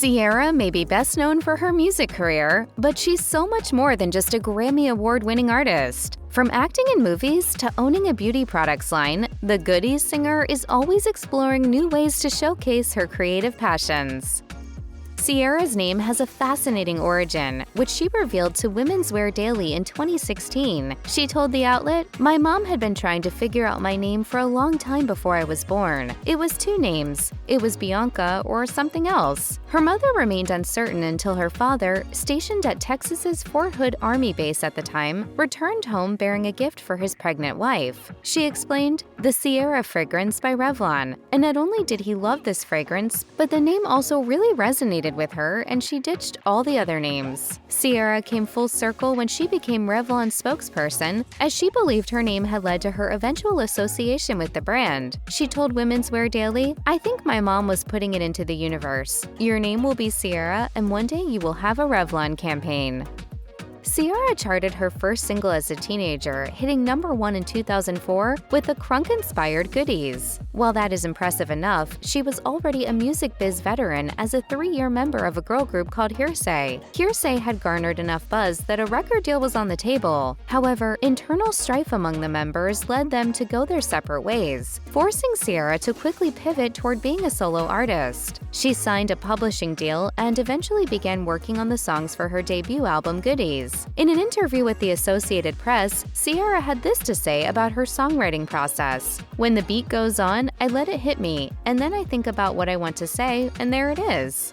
Ciara may be best known for her music career, but she's so much more than just a Grammy Award-winning artist. From acting in movies to owning a beauty products line, the Goodies singer is always exploring new ways to showcase her creative passions. Ciara's name has a fascinating origin, which she revealed to Women's Wear Daily in 2016. She told the outlet, "My mom had been trying to figure out my name for a long time before I was born. It was two names. It was Bianca or something else." Her mother remained uncertain until her father, stationed at Texas's Fort Hood Army base at the time, returned home bearing a gift for his pregnant wife. She explained, "The Ciara fragrance by Revlon. And not only did he love this fragrance, but the name also really resonated with her, and she ditched all the other names." Ciara came full circle when she became Revlon's spokesperson, as she believed her name had led to her eventual association with the brand. She told Women's Wear Daily, "I think my mom was putting it into the universe. Your name will be Ciara, and one day you will have a Revlon campaign." Ciara charted her first single as a teenager, hitting #1 in 2004 with the crunk-inspired Goodies. While that is impressive enough, she was already a music biz veteran as a 3-year member of a girl group called Hearsay. Hearsay had garnered enough buzz that a record deal was on the table. However, internal strife among the members led them to go their separate ways, forcing Ciara to quickly pivot toward being a solo artist. She signed a publishing deal and eventually began working on the songs for her debut album Goodies. In an interview with the Associated Press, Ciara had this to say about her songwriting process. "When the beat goes on, I let it hit me, and then I think about what I want to say, and there it is."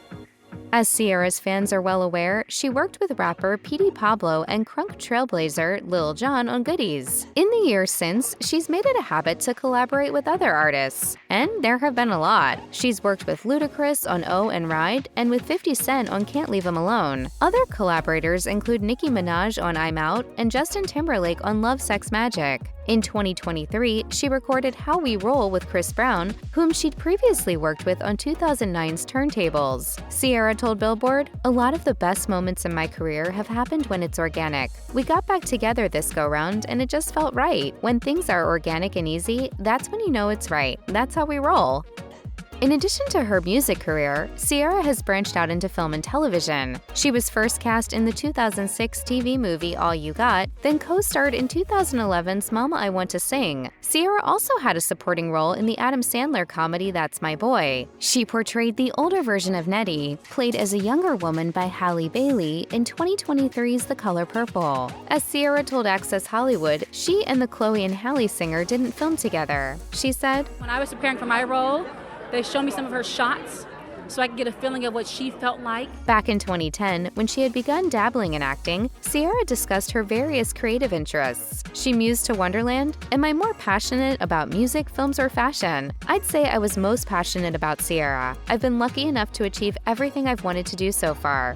As Ciara's fans are well aware, she worked with rapper Petey Pablo and crunk trailblazer Lil Jon on Goodies. In the years since, she's made it a habit to collaborate with other artists, and there have been a lot. She's worked with Ludacris on O and Ride, and with 50 Cent on Can't Leave Him Alone. Other collaborators include Nicki Minaj on I'm Out and Justin Timberlake on Love Sex Magic. In 2023, she recorded How We Roll with Chris Brown, whom she'd previously worked with on 2009's Turntables. Ciara told Billboard, "A lot of the best moments in my career have happened when it's organic. We got back together this go-round and it just felt right. When things are organic and easy, that's when you know it's right. That's how we roll." In addition to her music career, Ciara has branched out into film and television. She was first cast in the 2006 TV movie All You Got, then co-starred in 2011's Mama I Want to Sing. Ciara also had a supporting role in the Adam Sandler comedy That's My Boy. She portrayed the older version of Nettie, played as a younger woman by Halle Bailey in 2023's The Color Purple. As Ciara told Access Hollywood, she and the Chloe and Halle singer didn't film together. She said, "When I was preparing for my role, they showed me some of her shots so I could get a feeling of what she felt like." Back in 2010, when she had begun dabbling in acting, Ciara discussed her various creative interests. She mused to Wonderland, "Am I more passionate about music, films, or fashion? I'd say I was most passionate about Ciara. I've been lucky enough to achieve everything I've wanted to do so far."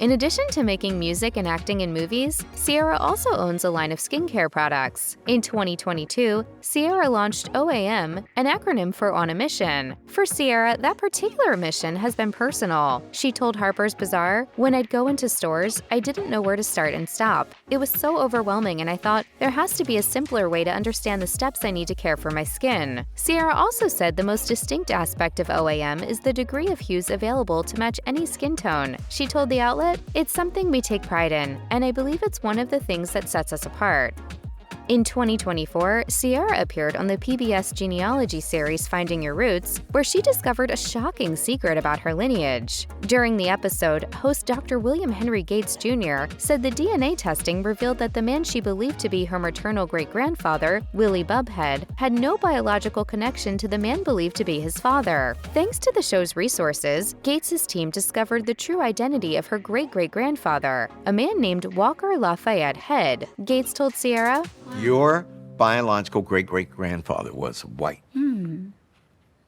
In addition to making music and acting in movies, Ciara also owns a line of skincare products. In 2022, Ciara launched OAM, an acronym for On a Mission. For Ciara, that particular mission has been personal. She told Harper's Bazaar, "When I'd go into stores, I didn't know where to start and stop. It was so overwhelming, and I thought, there has to be a simpler way to understand the steps I need to care for my skin." Ciara also said the most distinct aspect of OAM is the degree of hues available to match any skin tone. She told the outlet, "It's something we take pride in, and I believe it's one of the things that sets us apart." In 2024, Ciara appeared on the PBS genealogy series Finding Your Roots, where she discovered a shocking secret about her lineage. During the episode, host Dr. William Henry Gates Jr. said the DNA testing revealed that the man she believed to be her maternal great-grandfather, Willie Bubhead, had no biological connection to the man believed to be his father. Thanks to the show's resources, Gates' team discovered the true identity of her great-great-grandfather, a man named Walker Lafayette Head. Gates told Ciara, "Your biological great-great-grandfather was white."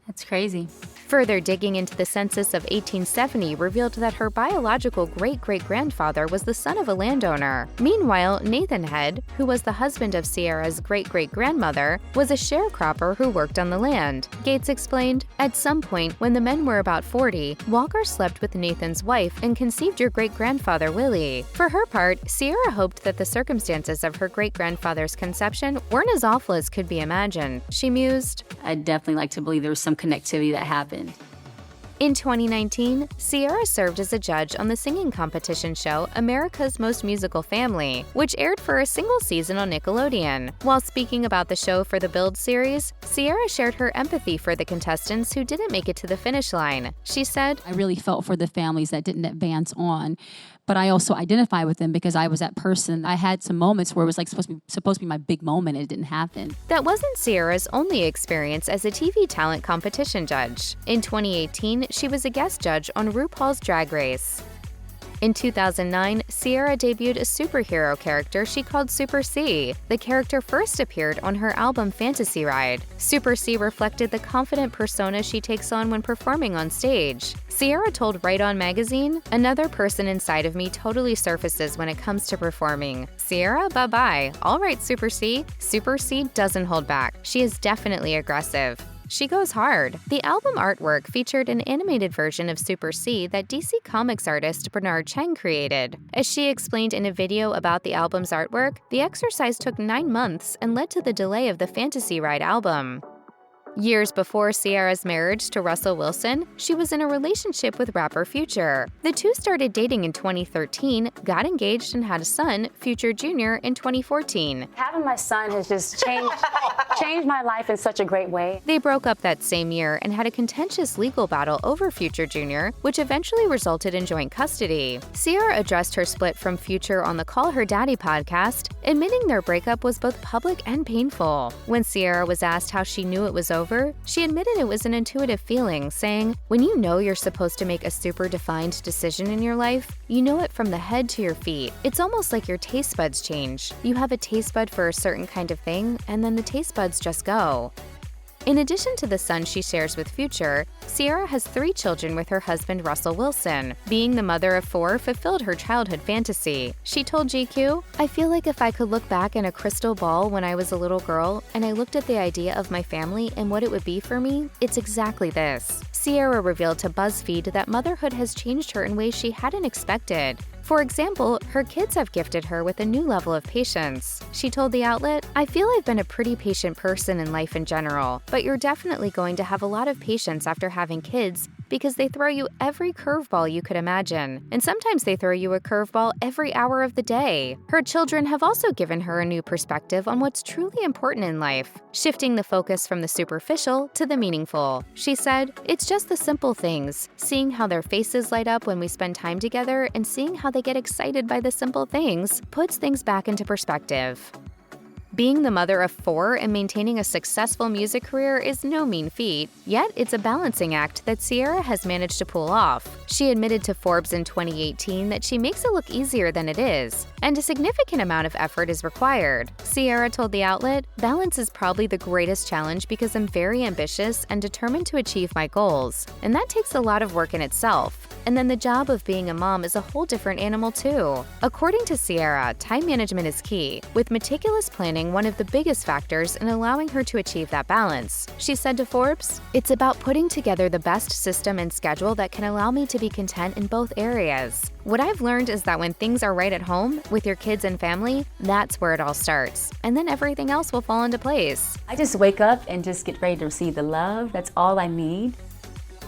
That's crazy. Further digging into the census of 1870 revealed that her biological great-great-grandfather was the son of a landowner. Meanwhile, Nathan Head, who was the husband of Ciara's great-great-grandmother, was a sharecropper who worked on the land. Gates explained, "At some point, when the men were about 40, Walker slept with Nathan's wife and conceived your great-grandfather Willie." For her part, Ciara hoped that the circumstances of her great-grandfather's conception weren't as awful as could be imagined. She mused, I'd definitely like to believe there was some connectivity that happened. In 2019, Ciara served as a judge on the singing competition show America's Most Musical Family, which aired for a single season on Nickelodeon. While speaking about the show for the Build series, Ciara shared her empathy for the contestants who didn't make it to the finish line. She said, I really felt for the families that didn't advance on, but I also identify with them because I was that person. I had some moments where it was like supposed to be my big moment and it didn't happen. That wasn't Ciara's only experience as a TV talent competition judge. In 2018, she was a guest judge on RuPaul's Drag Race. In 2009, Ciara debuted a superhero character she called Super C. The character first appeared on her album Fantasy Ride. Super C reflected the confident persona she takes on when performing on stage. Ciara told Right On magazine, "Another person inside of me totally surfaces when it comes to performing. Ciara, bye-bye. All right, Super C." Super C doesn't hold back. She is definitely aggressive. She goes hard. The album artwork featured an animated version of Super C that DC Comics artist Bernard Cheng created. As she explained in a video about the album's artwork, the exercise took 9 months and led to the delay of the Fantasy Ride album. Years before Ciara's marriage to Russell Wilson, she was in a relationship with rapper Future. The two started dating in 2013, got engaged and had a son, Future Jr., in 2014. Having my son has just changed my life in such a great way. They broke up that same year and had a contentious legal battle over Future Jr., which eventually resulted in joint custody. Ciara addressed her split from Future on the Call Her Daddy podcast, admitting their breakup was both public and painful. When Ciara was asked how she knew it was over, she admitted it was an intuitive feeling, saying, "When you know you're supposed to make a super defined decision in your life, you know it from the head to your feet. It's almost like your taste buds change. You have a taste bud for a certain kind of thing, and then the taste buds just go." In addition to the son she shares with Future, Ciara has 3 children with her husband Russell Wilson. Being the mother of 4 fulfilled her childhood fantasy. She told GQ, "I feel like if I could look back in a crystal ball when I was a little girl and I looked at the idea of my family and what it would be for me, it's exactly this." Ciara revealed to BuzzFeed that motherhood has changed her in ways she hadn't expected. For example, her kids have gifted her with a new level of patience. She told the outlet, "I feel I've been a pretty patient person in life in general, but you're definitely going to have a lot of patience after having kids because they throw you every curveball you could imagine, and sometimes they throw you a curveball every hour of the day." Her children have also given her a new perspective on what's truly important in life, shifting the focus from the superficial to the meaningful. She said, "It's just the simple things, seeing how their faces light up when we spend time together and seeing how they get excited by the simple things puts things back into perspective." Being the mother of 4 and maintaining a successful music career is no mean feat, yet it's a balancing act that Ciara has managed to pull off. She admitted to Forbes in 2018 that she makes it look easier than it is, and a significant amount of effort is required. Ciara told the outlet, "Balance is probably the greatest challenge because I'm very ambitious and determined to achieve my goals, and that takes a lot of work in itself. And then the job of being a mom is a whole different animal too." According to Ciara, time management is key, with meticulous planning one of the biggest factors in allowing her to achieve that balance. She said to Forbes, "It's about putting together the best system and schedule that can allow me to be content in both areas. What I've learned is that when things are right at home, with your kids and family, that's where it all starts. And then everything else will fall into place." I just wake up and just get ready to receive the love. That's all I need.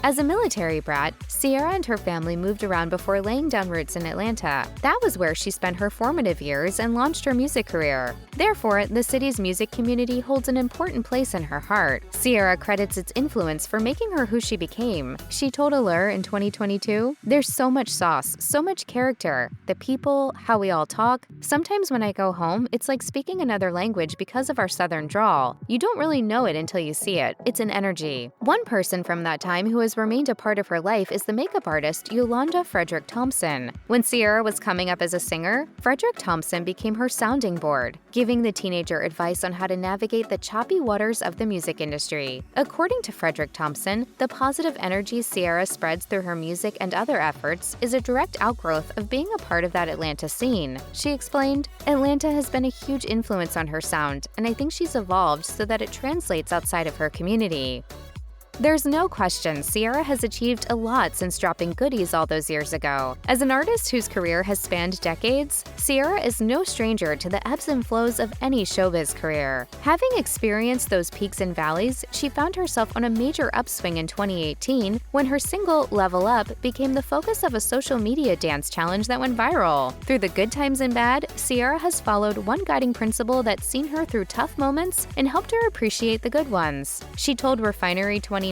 As a military brat, Ciara and her family moved around before laying down roots in Atlanta. That was where she spent her formative years and launched her music career. Therefore, the city's music community holds an important place in her heart. Ciara credits its influence for making her who she became. She told Allure in 2022, "There's so much sauce, so much character. The people, how we all talk. Sometimes when I go home, it's like speaking another language because of our southern drawl. You don't really know it until you see it. It's an energy." One person from that time who has remained a part of her life is the makeup artist Yolanda Frederick Thompson. When Ciara was coming up as a singer, Frederick Thompson became her sounding board, giving the teenager advice on how to navigate the choppy waters of the music industry. According to Frederick Thompson, the positive energy Ciara spreads through her music and other efforts is a direct outgrowth of being a part of that Atlanta scene. She explained, "Atlanta has been a huge influence on her sound, and I think she's evolved so that it translates outside of her community." There's no question Ciara has achieved a lot since dropping Goodies all those years ago. As an artist whose career has spanned decades, Ciara is no stranger to the ebbs and flows of any showbiz career. Having experienced those peaks and valleys, she found herself on a major upswing in 2018 when her single Level Up became the focus of a social media dance challenge that went viral. Through the good times and bad, Ciara has followed one guiding principle that's seen her through tough moments and helped her appreciate the good ones. She told Refinery29,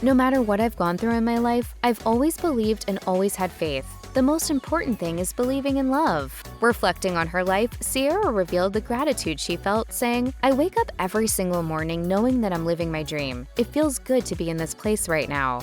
"No matter what I've gone through in my life, I've always believed and always had faith. The most important thing is believing in love." Reflecting on her life, Ciara revealed the gratitude she felt, saying, "I wake up every single morning knowing that I'm living my dream. It feels good to be in this place right now."